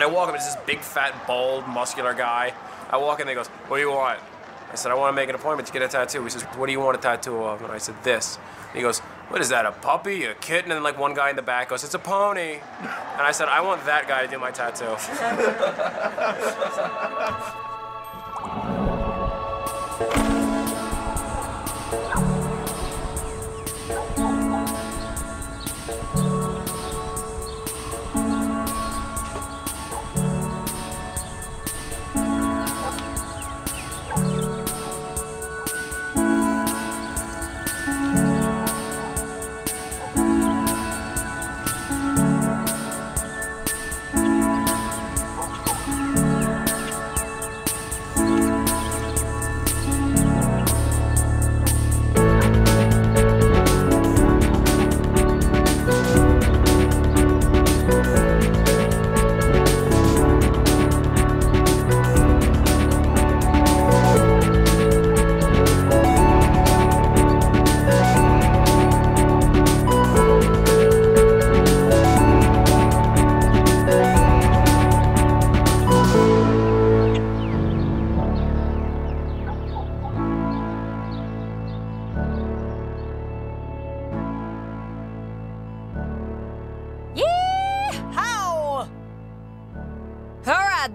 I walk up, it's this big, fat, bald, muscular guy. I walk in, and he goes, what do you want? I said, I want to make an appointment to get a tattoo. He says, what do you want a tattoo of? And I said, this. And he goes, what is that, a puppy, a kitten? And then like one guy in the back goes, it's a pony. And I said, I want that guy to do my tattoo.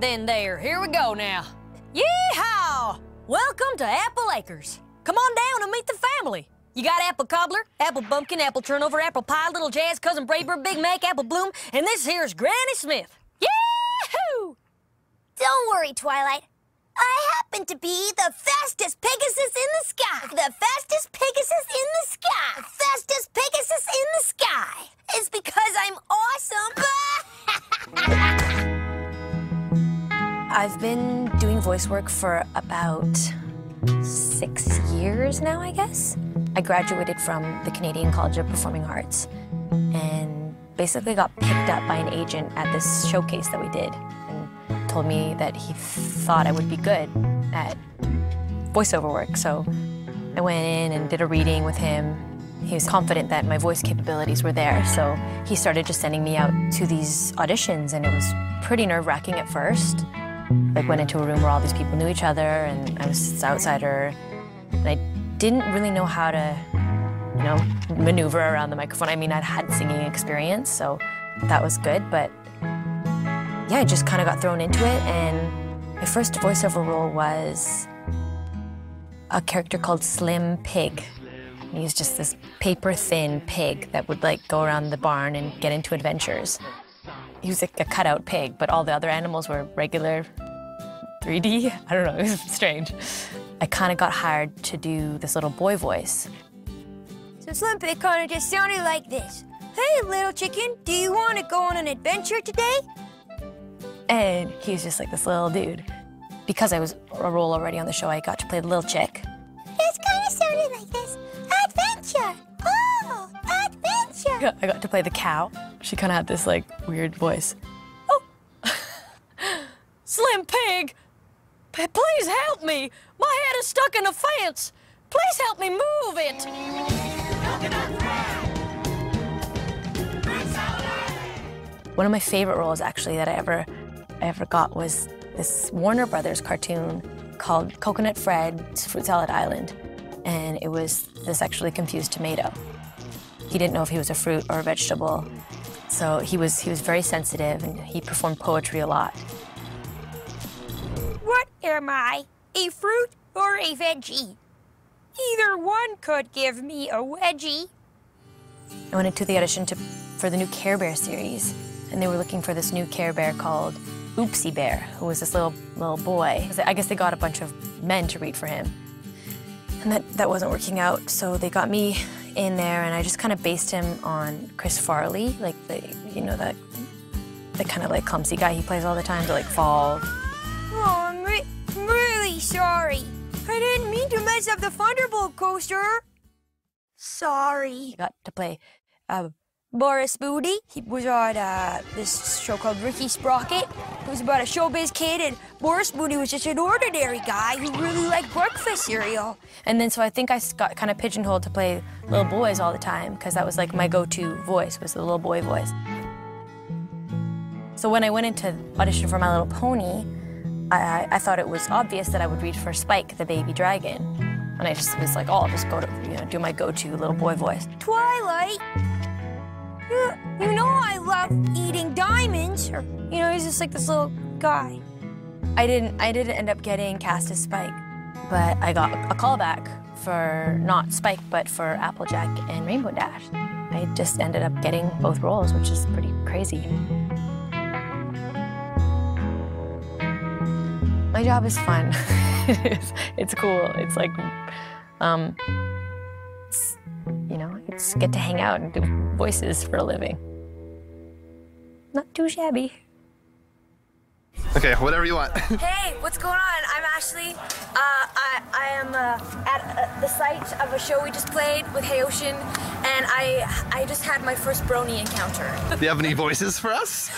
Then there, here we go now. Yeehaw! Welcome to Apple Acres. Come on down and meet the family. You got apple cobbler, apple bumpkin, apple turnover, apple pie, little jazz, cousin Brayber, Big Mac, apple bloom, and this here's Granny Smith. Yahoo! Don't worry, Twilight. I happen to be the fastest Pegasus in the sky. The fastest Pegasus in the sky. The fastest Pegasus in the sky. It's because I'm awesome. I've been doing voice work for about 6 years now, I guess. I graduated from the Canadian College of Performing Arts and basically got picked up by an agent at this showcase that we did and told me that he thought I would be good at voiceover work. So I went in and did a reading with him. He was confident that my voice capabilities were there, so he started just sending me out to these auditions, and it was pretty nerve-wracking at first. I went into a room where all these people knew each other, and I was this outsider, and I didn't really know how to, maneuver around the microphone. I mean, I'd had singing experience, so that was good, but yeah, I just kind of got thrown into it, and my first voiceover role was a character called Slim Pig. He was just this paper-thin pig that would, go around the barn and get into adventures. He was like a cutout pig, but all the other animals were regular 3D. I don't know, it was strange. I kind of got hired to do this little boy voice. So Slim Pig kind of just sounded like this. Hey, little chicken, do you want to go on an adventure today? And he was just like this little dude. Because I was a role already on the show, I got to play the little chick. It's kind of sounded like this. Adventure! Oh, adventure! I got to play the cow. She kind of had this, weird voice. Oh! Slim Pig! Please help me! My head is stuck in a fence! Please help me move it! One of my favorite roles, actually, that I ever got was this Warner Brothers cartoon called Coconut Fred's Fruit Salad Island. And it was this sexually confused tomato. He didn't know if he was a fruit or a vegetable. So he was very sensitive, and he performed poetry a lot. What am I? A fruit or a veggie? Either one could give me a wedgie. I went into the audition for the new Care Bear series, and they were looking for this new Care Bear called Oopsie Bear, who was this little boy. I guess they got a bunch of men to read for him. And that wasn't working out, so they got me in there, and I just kind of based him on Chris Farley, the kind of clumsy guy he plays all the time to fall. Oh, I'm really sorry. I didn't mean to mess up the Thunderbolt coaster. Sorry. I got to play Boris Booty. He was on this show called Ricky Sprocket. It was about a showbiz kid, and Boris Booty was just an ordinary guy who really liked breakfast cereal. And then so I think I got kind of pigeonholed to play little boys all the time, because that was my go-to voice, was the little boy voice. So when I went into audition for My Little Pony, I thought it was obvious that I would read for Spike, the baby dragon. And I just was like, oh, I'll just go to, do my go-to little boy voice. Twilight, you know I love eating diamonds. Or, he's just like this little guy. I didn't end up getting cast as Spike, but I got a callback for not Spike, but for Applejack and Rainbow Dash. I just ended up getting both roles, which is pretty crazy. My job is fun. It's cool. It's like, it's get to hang out and do voices for a living. Not too shabby. Okay, whatever you want. Hey, what's going on? I'm Ashley. I am at the site of a show we just played with Hey Ocean, and I just had my first Brony encounter. Do you have any voices for us?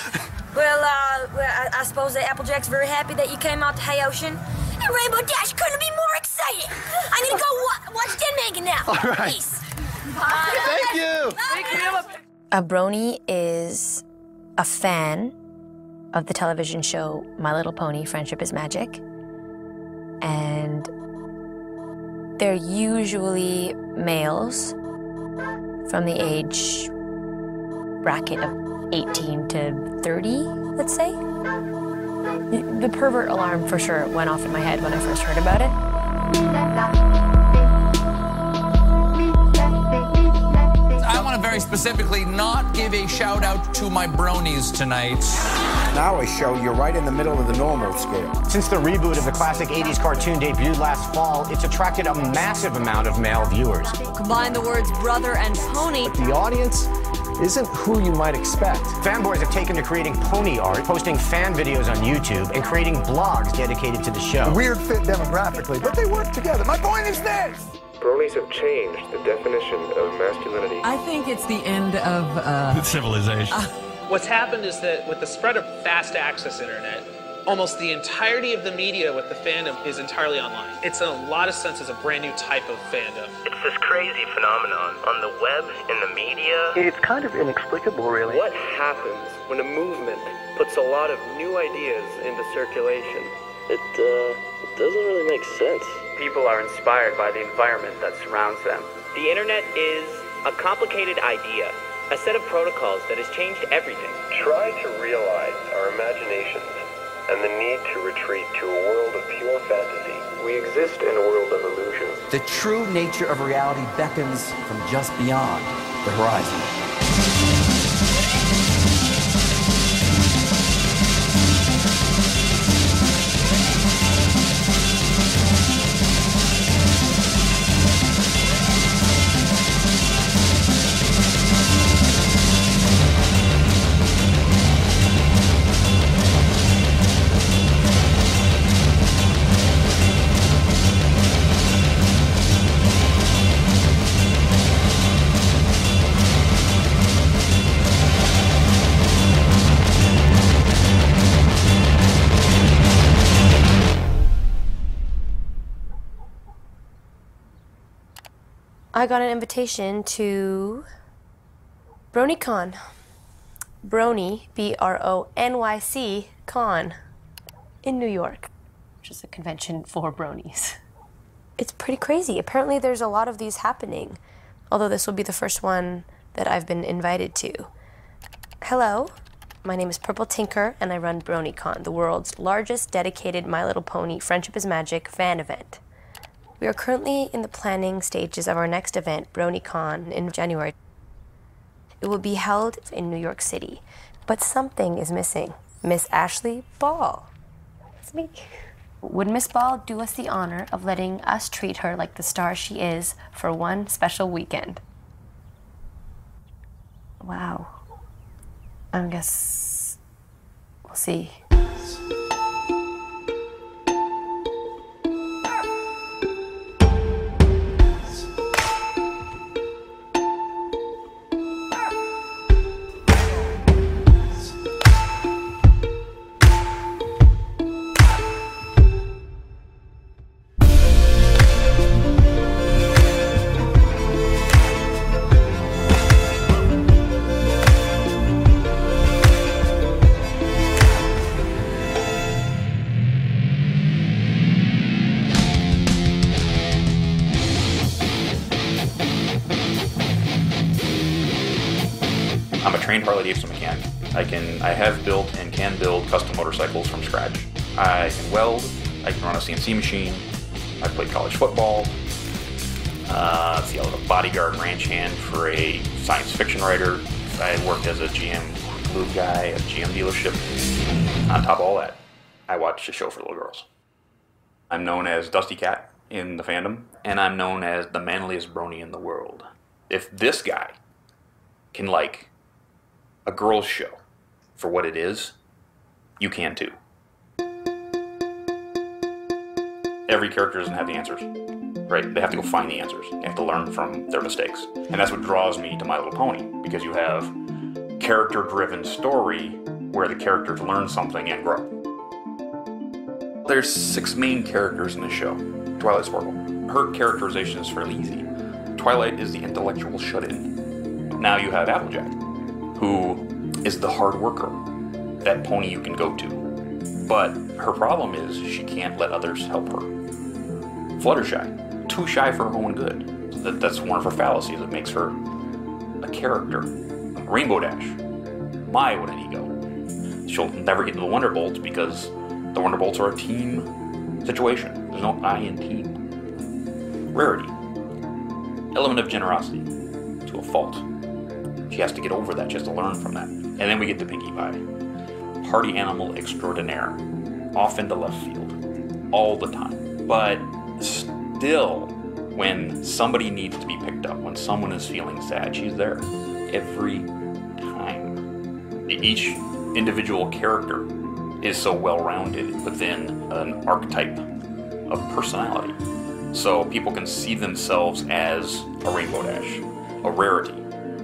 Well, I suppose that Applejack's very happy that you came out to Hey Ocean. And Rainbow Dash couldn't be more excited. I'm gonna go watch Den Megan now. All right. Peace. Thank you. A Brony is a fan of the television show My Little Pony, Friendship is Magic. And they're usually males from the age bracket of 18 to 30, let's say. The pervert alarm for sure went off in my head when I first heard about it. I want to very specifically not give a shout out to my bronies tonight. Now a show you're right in the middle of the normal scale. Since the reboot of the classic 80s cartoon debuted last fall, it's attracted a massive amount of male viewers. Combine the words brother and pony. But the audience isn't who you might expect. Fanboys have taken to creating pony art, posting fan videos on YouTube, and creating blogs dedicated to the show. Weird fit demographically, but they work together. My point is this! Bronies have changed the definition of masculinity. I think it's the end of civilization. What's happened is that with the spread of fast access internet, almost the entirety of the media with the fandom is entirely online. It's in a lot of senses a brand new type of fandom. It's this crazy phenomenon on the web, in the media. It's kind of inexplicable, really. What happens when a movement puts a lot of new ideas into circulation? It doesn't really make sense. People are inspired by the environment that surrounds them. The internet is a complicated idea, a set of protocols that has changed everything. Try to realize our imaginations and the need to retreat to a world of pure fantasy. We exist in a world of illusions. The true nature of reality beckons from just beyond the horizon. I got an invitation to BronyCon. Brony, B-R-O-N-Y-C, con, in New York, which is a convention for bronies. It's pretty crazy. Apparently there's a lot of these happening, although this will be the first one that I've been invited to. Hello, my name is Purple Tinker, and I run BronyCon, the world's largest dedicated My Little Pony Friendship is Magic fan event. We are currently in the planning stages of our next event, BronyCon, in January. It will be held in New York City, but something is missing. Miss Ashley Ball. It's me. Would Miss Ball do us the honor of letting us treat her like the star she is for one special weekend? Wow. I guess we'll see. trained Harley Davidson mechanic. I have built and can build custom motorcycles from scratch. I can weld, I can run a CNC machine, I played college football. I was a bodyguard ranch hand for a science fiction writer. I worked as a GM lube guy at a GM dealership. On top of all that, I watched a show for little girls. I'm known as Dusty Cat in the fandom, and I'm known as the manliest brony in the world. If this guy can like a girl's show for what it is, you can too. Every character doesn't have the answers, right? They have to go find the answers. They have to learn from their mistakes. And that's what draws me to My Little Pony, because you have character-driven story where the characters learn something and grow. There's 6 main characters in the show. Twilight Sparkle. Her characterization is fairly easy. Twilight is the intellectual shut-in. Now you have Applejack, who is the hard worker, that pony you can go to. But her problem is she can't let others help her. Fluttershy, too shy for her own good. That's one of her fallacies that makes her a character. Rainbow Dash, what an ego. She'll never get to the Wonderbolts because the Wonderbolts are a team situation. There's no I in team. Rarity, element of generosity to a fault. She has to get over that, she has to learn from that. And then we get to Pinkie Pie. Party animal extraordinaire, off into left field, all the time. But still, when somebody needs to be picked up, when someone is feeling sad, she's there every time. Each individual character is so well-rounded within an archetype of personality. So people can see themselves as a Rainbow Dash, a Rarity,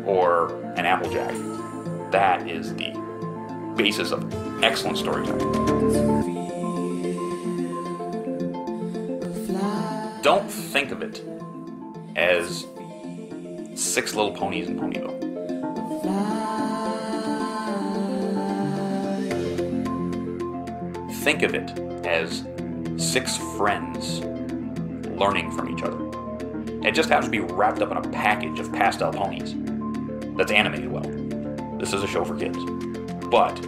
or an Applejack. That is the basis of excellent storytelling. Don't think of it as 6 little ponies in Ponyville. Think of it as 6 friends learning from each other. It just happens to be wrapped up in a package of pastel ponies that's animated well. This is a show for kids. But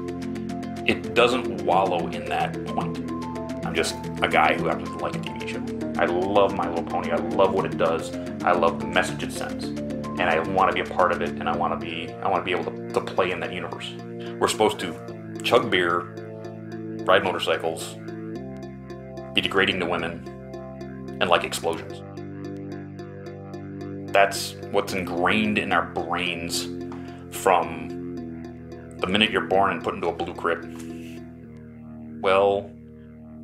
it doesn't wallow in that point. I'm just a guy who happens to like a TV show. I love My Little Pony. I love what it does. I love the message it sends. And I want to be a part of it, and I want to be able to play in that universe. We're supposed to chug beer, ride motorcycles, be degrading to women, and like explosions. That's what's ingrained in our brains from the minute you're born and put into a blue crib. Well,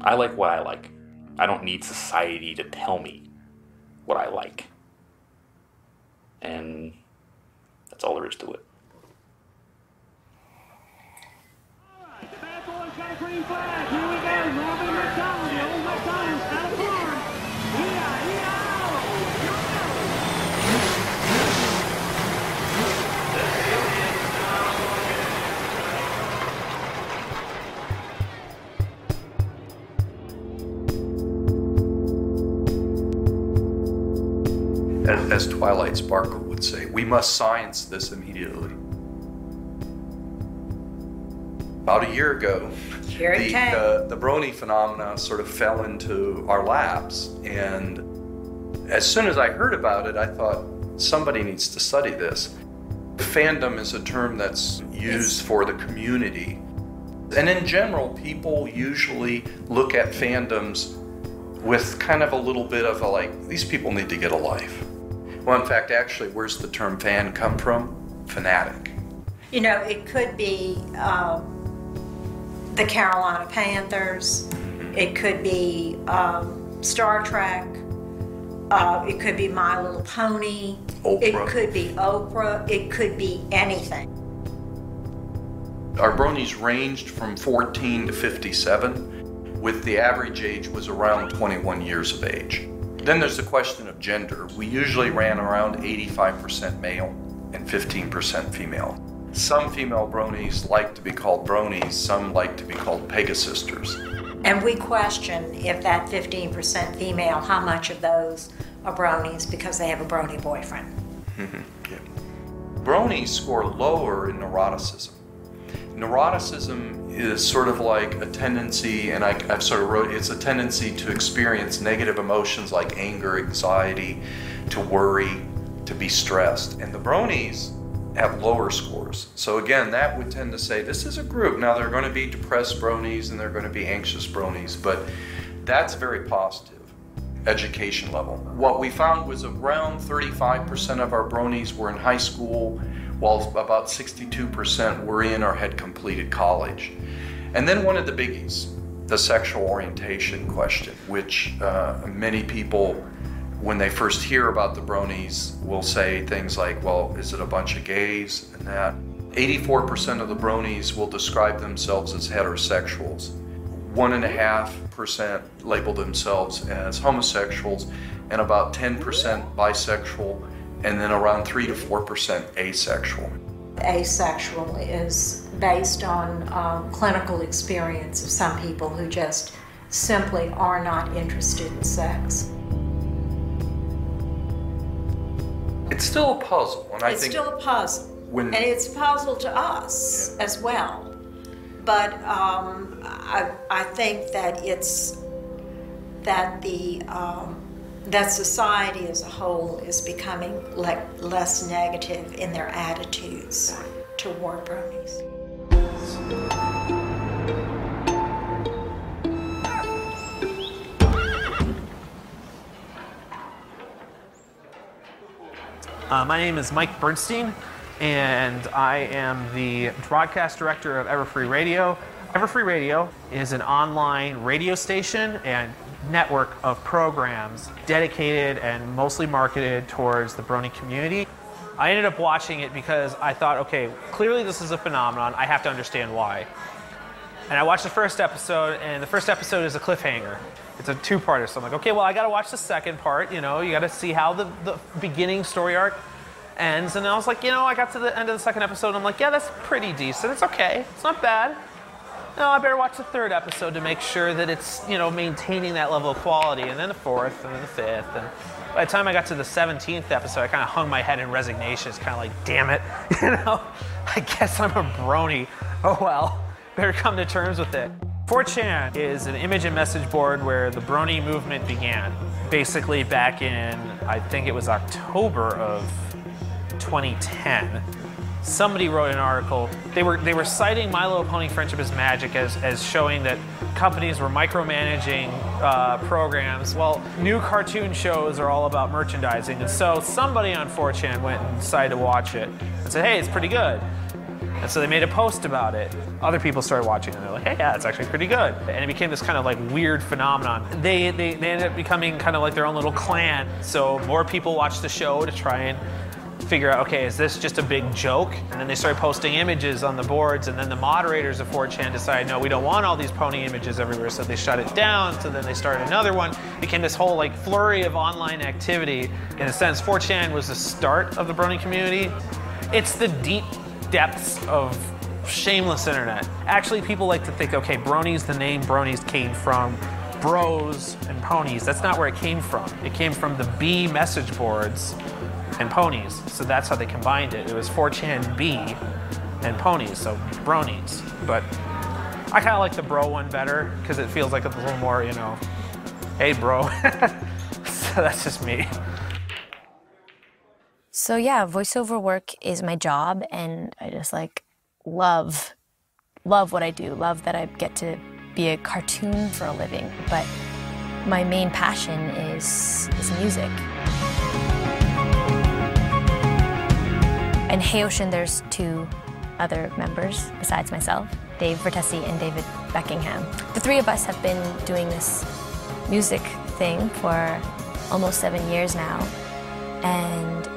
I like what I like. I don't need society to tell me what I like. And that's all there is to it. As Twilight Sparkle would say, we must science this immediately. About a year ago, the Brony phenomena sort of fell into our laps, and as soon as I heard about it, I thought, somebody needs to study this. Fandom is a term that's used for the community, and in general, people usually look at fandoms with kind of a little bit of a like, these people need to get a life. Well, in fact, actually, where's the term fan come from? Fanatic. You know, it could be the Carolina Panthers, it could be Star Trek, it could be My Little Pony, Oprah. It could be Oprah, it could be anything. Our bronies ranged from 14 to 57, with the average age was around 21 years of age. Then there's the question of gender. We usually ran around 85% male and 15% female. Some female bronies like to be called bronies, some like to be called Pegasisters. And we question if that 15% female, how much of those are bronies because they have a brony boyfriend. Yeah. Bronies score lower in neuroticism. Neuroticism is sort of like a tendency, and I've sort of wrote, it's a tendency to experience negative emotions like anger, anxiety, to worry, to be stressed. And the Bronies have lower scores. So again, that would tend to say this is a group. Now there are going to be depressed Bronies and there are going to be anxious Bronies, but that's very positive. Education level. What we found was around 35% of our Bronies were in high school, while about 62% were in or had completed college. And then one of the biggies, the sexual orientation question, which many people, when they first hear about the Bronies, will say things like, well, is it a bunch of gays and that? 84% of the Bronies will describe themselves as heterosexuals. 1.5% label themselves as homosexuals, and about 10% bisexual, and then around 3 to 4% asexual. Asexual is based on clinical experience of some people who just simply are not interested in sex. It's still a puzzle, and it's still a puzzle, and it's a puzzle to us as well. But I think that it's that that society as a whole is becoming less negative in their attitudes toward Bronies. My name is Mike Bernstein, and I am the broadcast director of Everfree Radio. Everfree Radio is an online radio station and network of programs dedicated and mostly marketed towards the Brony community. I ended up watching it because I thought, okay, clearly this is a phenomenon. I have to understand why. And I watched the first episode, and the first episode is a cliffhanger. It's a two-parter, so I'm like, okay, well, I got to watch the second part. You know, you got to see how the beginning story arc ends. And I was like, you know, I got to the end of the second episode, and I'm like, yeah, that's pretty decent. It's okay. It's not bad. No, I better watch the third episode to make sure that it's, you know, maintaining that level of quality, and then the fourth, and then the fifth. And by the time I got to the 17th episode, I kind of hung my head in resignation. It's kind of like, damn it, you know, I guess I'm a Brony. Oh well, better come to terms with it. 4chan is an image and message board where the Brony movement began. Basically back in, I think it was October of 2010. Somebody wrote an article. They were citing My Little Pony Friendship is Magic as showing that companies were micromanaging programs. Well, new cartoon shows are all about merchandising, and so somebody on 4chan went and decided to watch it and said, hey, it's pretty good. And so they made a post about it. Other people started watching it, and they're like, hey, yeah, it's actually pretty good. And it became this kind of like weird phenomenon. They ended up becoming kind of like their own little clan. So more people watched the show to try and figure out, okay, is this just a big joke? And then they started posting images on the boards, and then the moderators of 4chan decided, no, we don't want all these pony images everywhere, so they shut it down. So then they started another one. It became this whole like flurry of online activity. In a sense, 4chan was the start of the Brony community. It's the deep depths of shameless internet. Actually, people like to think, okay, Bronies, the name Bronies came from bros and ponies. That's not where it came from. It came from the B message boards and ponies. So that's how they combined it. It was 4chan B and ponies, so Bronies. But I kind of like the bro one better because it feels like it's a little more, you know, hey bro. So that's just me. So yeah, voiceover work is my job, and I just like love what I do. Love that I get to be a cartoon for a living. But my main passion is music. In Hey Ocean, there's two other members besides myself, Dave Vertesi and David Beckingham. The three of us have been doing this music thing for almost 7 years now, and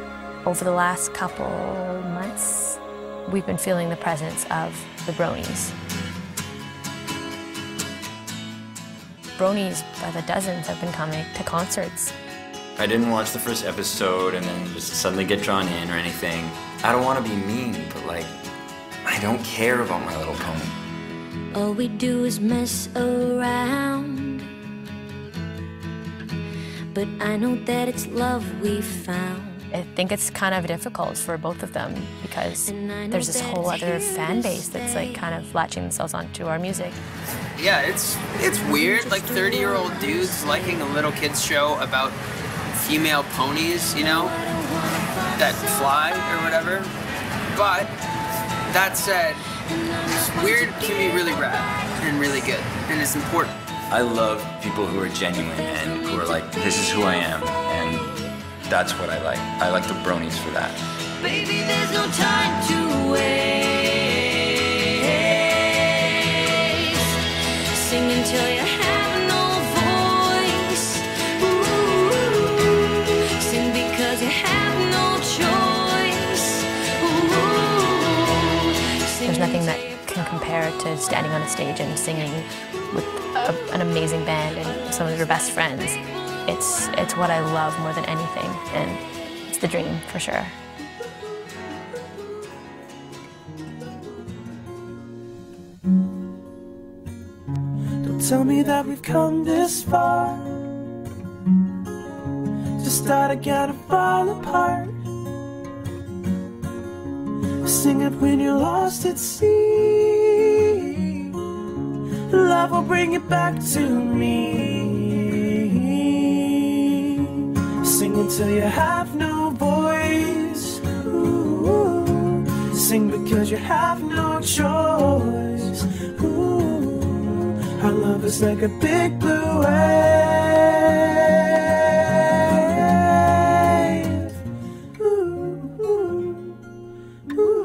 over the last couple months, we've been feeling the presence of the Bronies. Bronies by the dozens have been coming to concerts. I didn't watch the first episode and then just suddenly get drawn in or anything. I don't want to be mean, but like, I don't care about My Little Pony. All we do is mess around, but I know that it's love we found. I think it's kind of difficult for both of them because there's this whole other fan base that's like kind of latching themselves onto our music. Yeah, it's weird, like 30-year-old dudes liking a little kid's show about female ponies, you know, that fly or whatever. But that said, weird can be really rad and really good, and it's important. I love people who are genuine and who are like, this is who I am, and that's what I like. I like the Bronies for that. Baby, there's no time to waste. Sing until you have no voice. Ooh, sing because you have no choice. Ooh, there's nothing that can compare to standing on a stage and singing with an amazing band and some of your best friends. It's what I love more than anything, and it's the dream for sure. Don't tell me that we've come this far. Just start again and fall apart. Sing it when you're lost at sea. Love will bring it back to me. Sing until you have no voice. Ooh, sing because you have no choice. Ooh, our love is like a big blue wave. Ooh, ooh, ooh,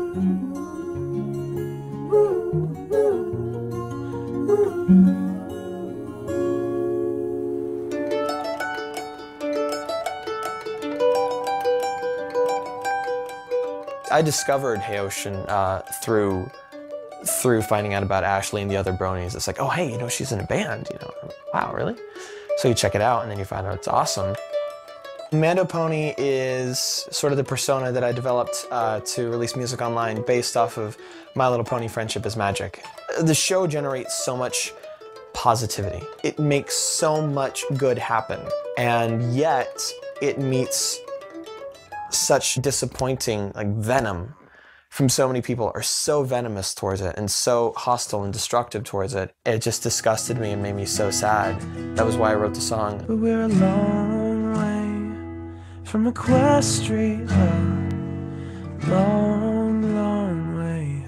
ooh, ooh. I discovered Hey Ocean through finding out about Ashley and the other Bronies. It's like, oh hey, you know, she's in a band, you know. Wow, really? So you check it out and then you find out it's awesome. Mando Pony is sort of the persona that I developed to release music online based off of My Little Pony Friendship is Magic. The show generates so much positivity. It makes so much good happen, and yet it meets such disappointing, like, venom from so many people are so venomous towards it and so hostile and destructive towards it. It just disgusted me and made me so sad. That was why I wrote the song. But we're a long way from Equestria, long, long way.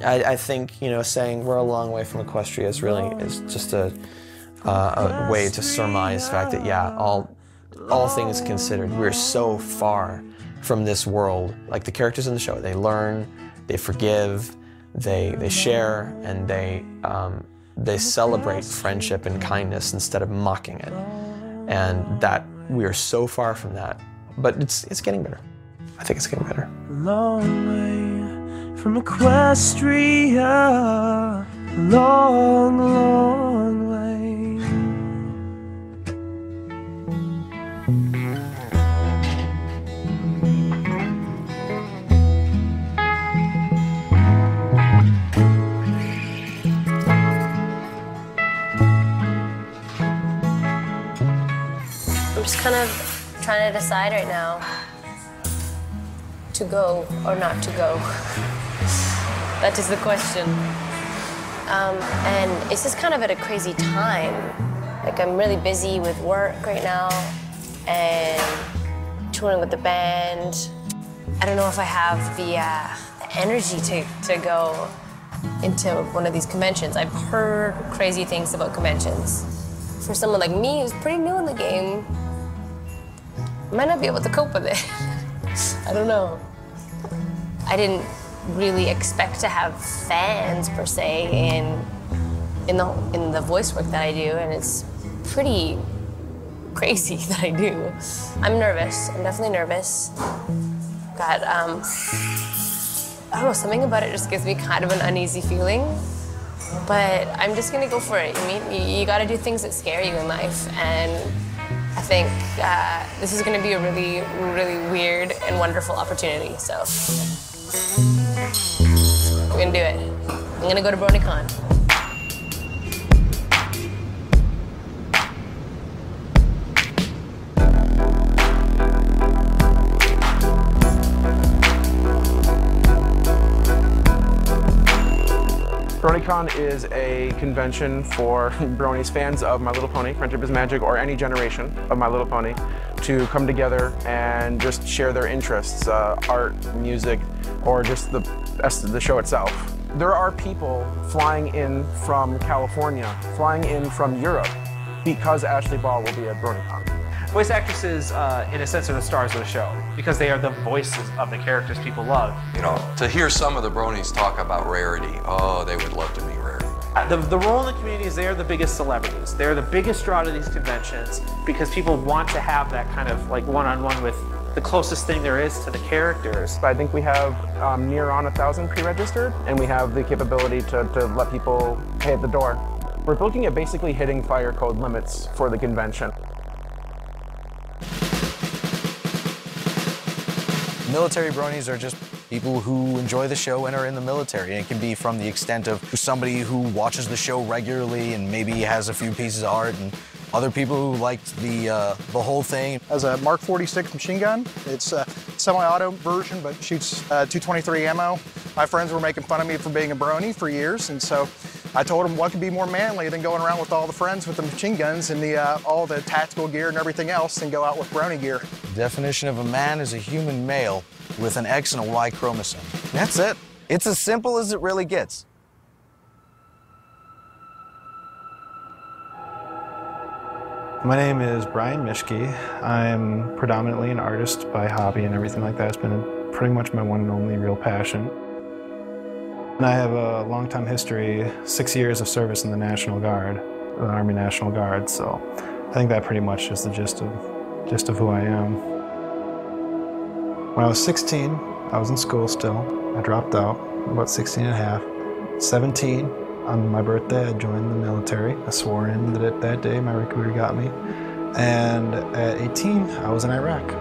I think, you know, saying we're a long way from Equestria is just a way to surmise the fact that, yeah, all things considered, we're so far from this world. Like the characters in the show, they learn, they forgive, they share, and they celebrate friendship and kindness instead of mocking it. And that we are so far from that, but it's getting better. I think it's getting better. Long way from Equestria, long, long way. I'm just kind of trying to decide right now to go or not to go. That is the question. And it's just kind of at a crazy time. Like, I'm really busy with work right now and touring with the band. I don't know if I have the energy to go into one of these conventions. I've heard crazy things about conventions. For someone like me who's pretty new in the game, I might not be able to cope with it. I don't know. I didn't really expect to have fans per se in the voice work that I do, and it's pretty crazy that I do. I'm nervous. I'm definitely nervous. Got I don't know, something about it just gives me kind of an uneasy feeling. But I'm just gonna go for it. I mean, you gotta do things that scare you in life, and I think this is gonna be a really, really weird and wonderful opportunity, so we're gonna do it. I'm gonna go to BronyCon. BronyCon is a convention for Bronies fans of My Little Pony, Friendship is Magic, or any generation of My Little Pony, to come together and just share their interests, art, music, or just the show itself. There are people flying in from California, flying in from Europe, because Ashley Ball will be at BronyCon. Voice actresses, in a sense, are the stars of the show because they are the voices of the characters people love. You know, to hear some of the Bronies talk about rarity, oh, they would love to meet rarity. The role in the community is they're the biggest celebrities. They're the biggest draw to these conventions because people want to have that kind of like one-on-one with the closest thing there is to the characters. I think we have near on 1,000 pre-registered, and we have the capability to let people pay at the door. We're looking at basically hitting fire code limits for the convention. Military Bronies are just people who enjoy the show and are in the military. And it can be from the extent of somebody who watches the show regularly and maybe has a few pieces of art, and other people who liked the whole thing. As a Mark 46 machine gun, it's a semi-auto version, but shoots 223 ammo. My friends were making fun of me for being a Brony for years, and so I told them what could be more manly than going around with all the friends with the machine guns and all the tactical gear and everything else, and go out with Brony gear. The definition of a man is a human male with an X and a Y chromosome. That's it. It's as simple as it really gets. My name is Brian Mischke. I'm predominantly an artist by hobby and everything like that. It's been pretty much my one and only real passion. And I have a long-time history, 6 years of service in the National Guard, the Army National Guard, so I think that pretty much is the gist of who I am. When I was 16, I was in school still. I dropped out, about 16 and a half. 17, on my birthday, I joined the military. I swore in that day, my recruiter got me. And at 18, I was in Iraq.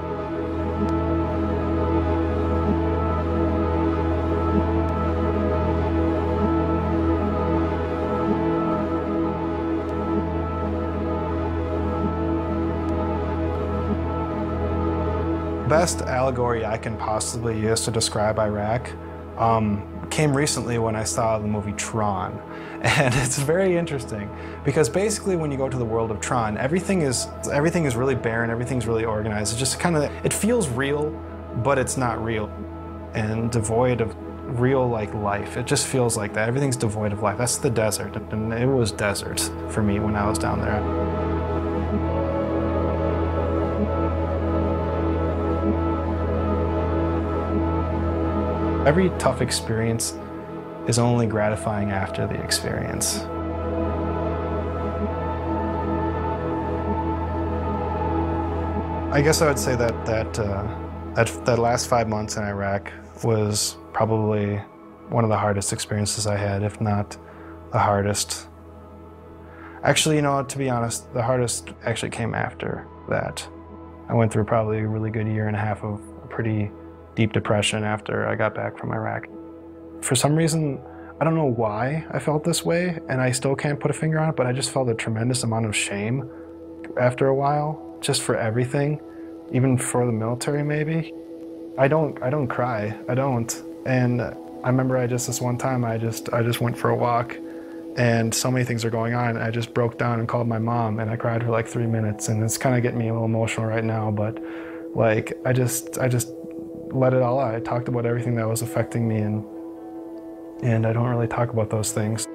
Best allegory I can possibly use to describe Iraq came recently when I saw the movie Tron. And it's very interesting because basically when you go to the world of Tron, everything is really barren, everything's really organized. It's just kind of, it feels real, but it's not real and devoid of real life. It just feels like that. Everything's devoid of life. That's the desert, and it was desert for me when I was down there. Every tough experience is only gratifying after the experience. I guess I would say that last 5 months in Iraq was probably one of the hardest experiences I had, if not the hardest. Actually, you know, to be honest, the hardest actually came after that. I went through probably a really good year and a half of pretty deep depression after I got back from Iraq. For some reason, I don't know why I felt this way, and I still can't put a finger on it, but I just felt a tremendous amount of shame after a while, just for everything, even for the military maybe. I don't cry, I don't. And I remember this one time I just went for a walk, and so many things are going on, and I just broke down and called my mom, and I cried for like 3 minutes, and it's kind of getting me a little emotional right now, but like I just let it all out. I talked about everything that was affecting me, and I don't really talk about those things.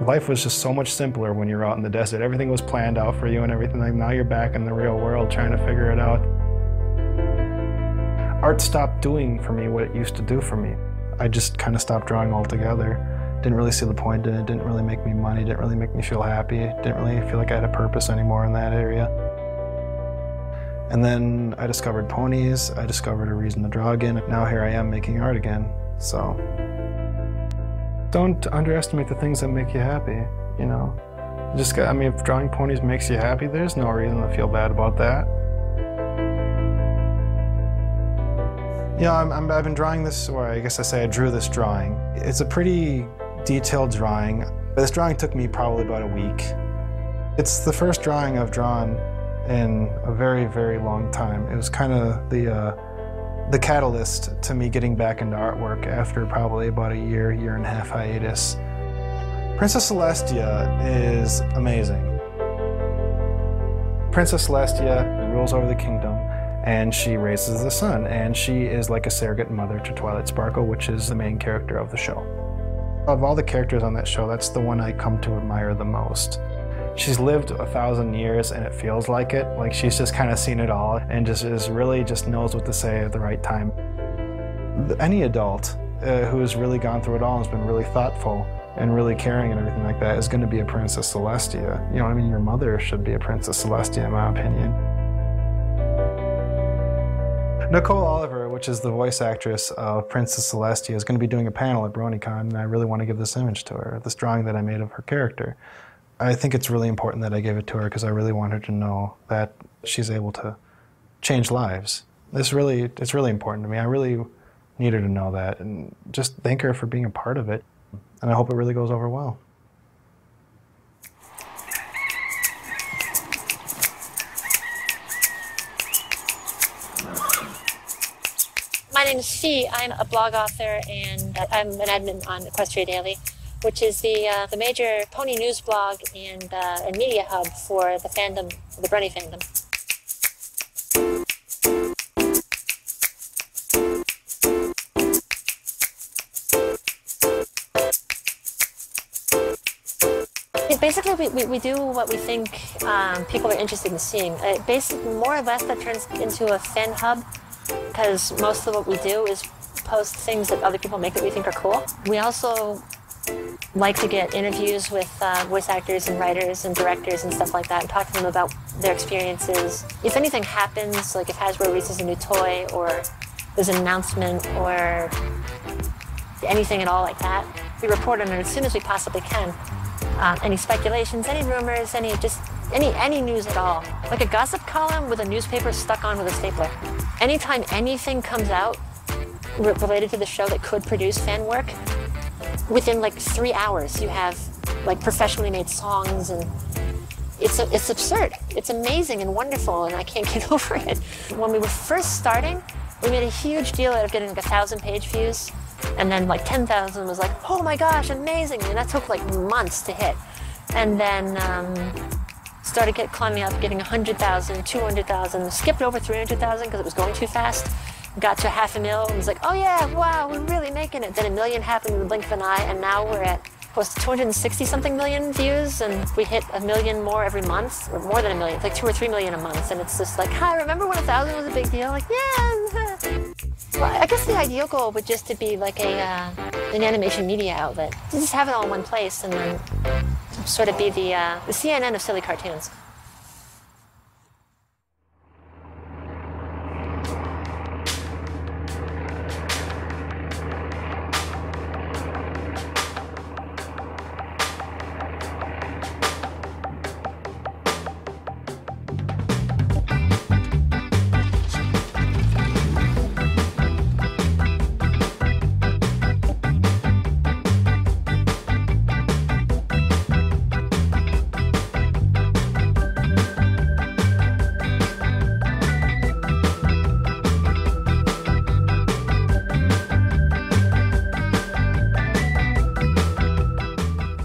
Life was just so much simpler when you're out in the desert. Everything was planned out for you and everything. Like now you're back in the real world trying to figure it out. Art stopped doing for me what it used to do for me. I just kind of stopped drawing altogether. Didn't really see the point in it. Didn't really make me money. Didn't really make me feel happy. Didn't really feel like I had a purpose anymore in that area. And then I discovered ponies, I discovered a reason to draw again. Now here I am making art again, so. Don't underestimate the things that make you happy, you know. If drawing ponies makes you happy, there's no reason to feel bad about that. You know, I've been drawing this, or I guess I drew this drawing. It's a pretty detailed drawing. This drawing took me probably about a week. It's the first drawing I've drawn in a very, very long time. It was kind of the the catalyst to me getting back into artwork after probably about a year and a half hiatus. Princess Celestia is amazing. Princess Celestia rules over the kingdom, and she raises the sun, and she is like a surrogate mother to Twilight Sparkle, which is the main character of the show. Of all the characters on that show, that's the one I come to admire the most. She's lived 1,000 years, and it feels like it. Like she's just kind of seen it all, and really knows what to say at the right time. Any adult who has really gone through it all and has been really thoughtful and really caring and everything like that is going to be a Princess Celestia. You know, I mean, your mother should be a Princess Celestia, in my opinion. Nicole Oliver, which is the voice actress of Princess Celestia, is going to be doing a panel at BronyCon, and I really want to give this image to her, this drawing that I made of her character. I think it's really important that I give it to her because I really want her to know that she's able to change lives. It's really important to me. I really need her to know that, and just thank her for being a part of it. And I hope it really goes over well. My name is Fee. I'm a blog author and I'm an admin on Equestria Daily, which is the major pony news blog and media hub for the fandom, the Brony fandom. Basically, we do what we think people are interested in seeing. Basically, more or less, that turns into a fan hub, because most of what we do is post things that other people make that we think are cool. We also like to get interviews with voice actors and writers and directors and stuff like that and talk to them about their experiences. If anything happens, like if Hasbro releases a new toy or there's an announcement or anything at all like that, we report on it as soon as we possibly can. Any speculations, any rumors, any news at all. Like a gossip column with a newspaper stuck on with a stapler. Anytime anything comes out related to the show that could produce fan work, within like 3 hours you have like professionally made songs, and it's absurd. It's amazing and wonderful, and I can't get over it. When we were first starting, we made a huge deal out of getting like 1,000 page views. And then like 10,000 was like, oh my gosh, amazing. And that took like months to hit. And then started climbing up, getting 100,000, 200,000, skipped over 300,000 because it was going too fast. Got to 500,000 and was like, oh yeah, wow, we're really making it. Then 1 million happened in the blink of an eye, and now we're at close to 260-something million views, and we hit 1 million more every month, or more than 1 million, like 2 or 3 million a month. And it's just like, hi, remember when 1,000 was a big deal? Like, yeah. Well, I guess the ideal goal would just to be like an animation media outlet. To just have it all in one place and then sort of be the CNN of silly cartoons.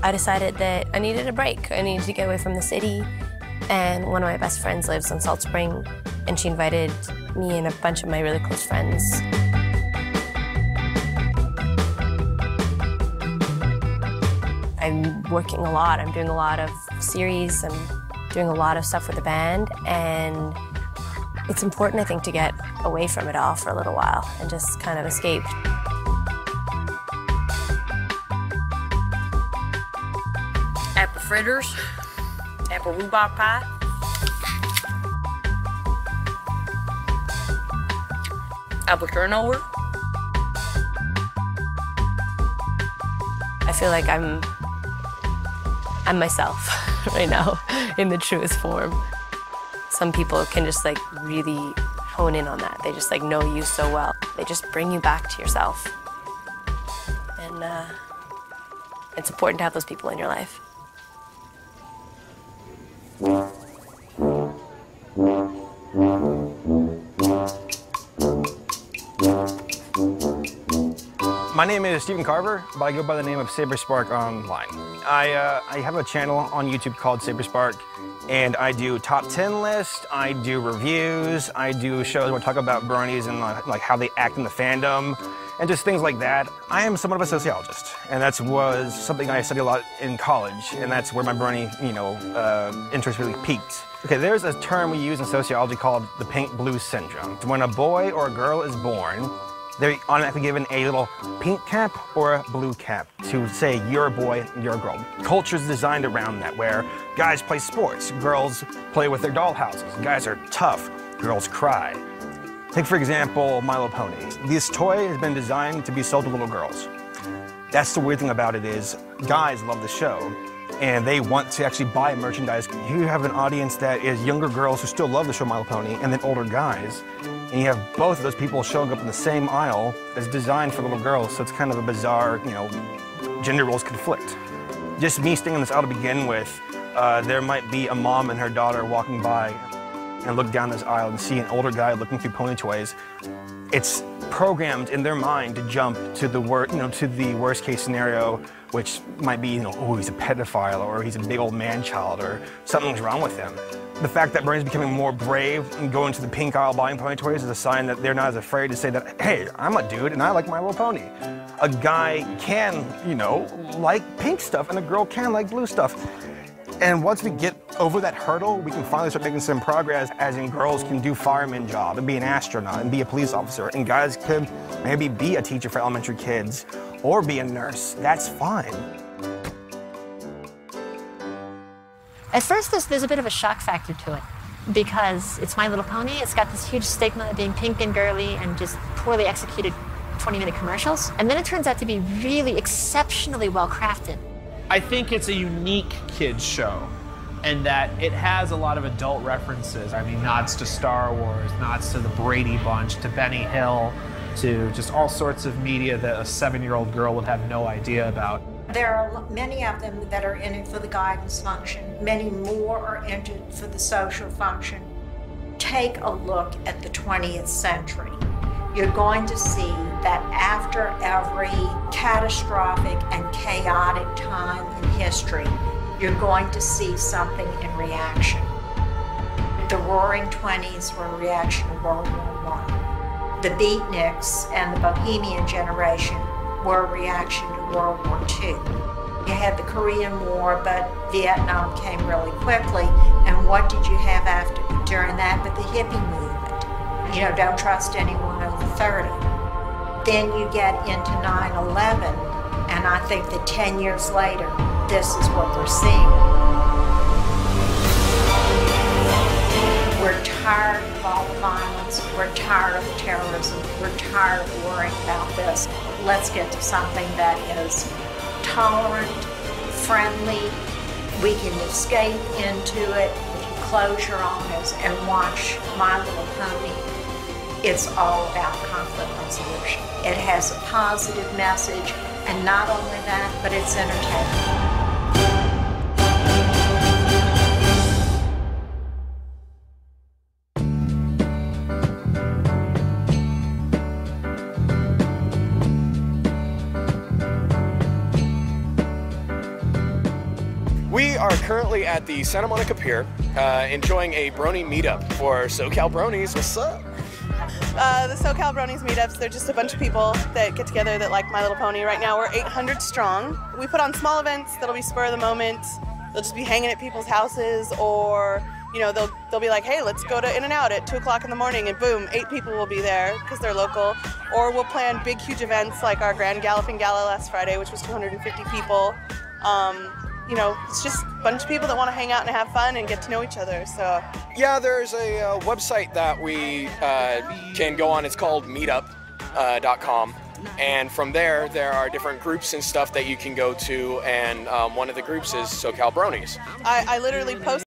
I decided that I needed a break. I needed to get away from the city. And one of my best friends lives in Salt Spring, and she invited me and a bunch of my really close friends. I'm working a lot. I'm doing a lot of series. I'm doing a lot of stuff with the band. And it's important, I think, to get away from it all for a little while and just kind of escape. Apple fritters, apple rhubarb pie, apple turnover. I feel like I'm myself right now in the truest form. Some people can just like really hone in on that. They just like know you so well. They just bring you back to yourself. And it's important to have those people in your life. My name is Stephen Carver, but I go by the name of Saberspark online. I have a channel on YouTube called Saberspark, and I do top 10 lists, I do reviews, I do shows where I talk about bronies and like how they act in the fandom, and just things like that. I am somewhat of a sociologist, and that was something I studied a lot in college, and that's where my brony, interest really peaked. Okay, there's a term we use in sociology called the pink blue syndrome. When a boy or a girl is born, they're automatically given a little pink cap or a blue cap to say you're a boy, you're a girl. Culture's designed around that, where guys play sports, girls play with their dollhouses, guys are tough, girls cry. Take, for example, My Little Pony. This toy has been designed to be sold to little girls. That's the weird thing about it is guys love the show, and they want to actually buy merchandise. You have an audience that is younger girls who still love the show My Little Pony, and then older guys. And you have both of those people showing up in the same aisle that's designed for little girls, so it's kind of a bizarre, gender roles conflict. Just me staying in this aisle to begin with, there might be a mom and her daughter walking by and look down this aisle and see an older guy looking through pony toys. It's programmed in their mind to jump to the worst case scenario, which might be, oh, he's a pedophile, or he's a big old man-child, or something's wrong with him. The fact that Brony's becoming more brave and going to the pink aisle buying pony toys is a sign that they're not as afraid to say that, hey, I'm a dude and I like My Little Pony. A guy can, like pink stuff, and a girl can like blue stuff. And once we get over that hurdle, we can finally start making some progress, as in girls can do fireman job and be an astronaut and be a police officer, and guys can maybe be a teacher for elementary kids or be a nurse. That's fine. At first, there's a bit of a shock factor to it, because it's My Little Pony. It's got this huge stigma of being pink and girly and just poorly executed 20-minute commercials. And then it turns out to be really exceptionally well crafted. I think it's a unique kids show, and that it has a lot of adult references. I mean, nods to Star Wars, nods to the Brady Bunch, to Benny Hill, to just all sorts of media that a 7-year-old girl would have no idea about. There are many of them that are in it for the guidance function. Many more are in it for the social function. Take a look at the 20th century. You're going to see that after every catastrophic and chaotic time in history, you're going to see something in reaction. The Roaring 20s were a reaction to World War I. The Beatniks and the Bohemian generation were a reaction to World War II. You had the Korean War, but Vietnam came really quickly. And what did you have during that but the hippie movement? Don't trust anyone over 30. Then you get into 9/11, and I think that 10 years later, this is what we're seeing. We're tired of all the violence. We're tired of terrorism. We're tired of worrying about this. Let's get to something that is tolerant, friendly. We can escape into it. If you close your eyes and watch My Little Pony, it's all about conflict resolution. It has a positive message, and not only that, but it's entertaining. We are currently at the Santa Monica Pier, enjoying a Brony meetup for SoCal Bronies. What's up? The SoCal Bronies meetups, they're just a bunch of people that get together that like My Little Pony. Right now we're 800 strong. We put on small events that'll be spur of the moment. They'll just be hanging at people's houses, or they'll be like, hey, let's go to In-N-Out at 2 o'clock in the morning, and boom, 8 people will be there because they're local. Or we'll plan big, huge events like our Grand Galloping Gala last Friday, which was 250 people. It's just a bunch of people that want to hang out and have fun and get to know each other. So yeah, there's a website that we can go on. It's called meetup.com, and from there are different groups and stuff that you can go to, and one of the groups is SoCal Bronies. I literally post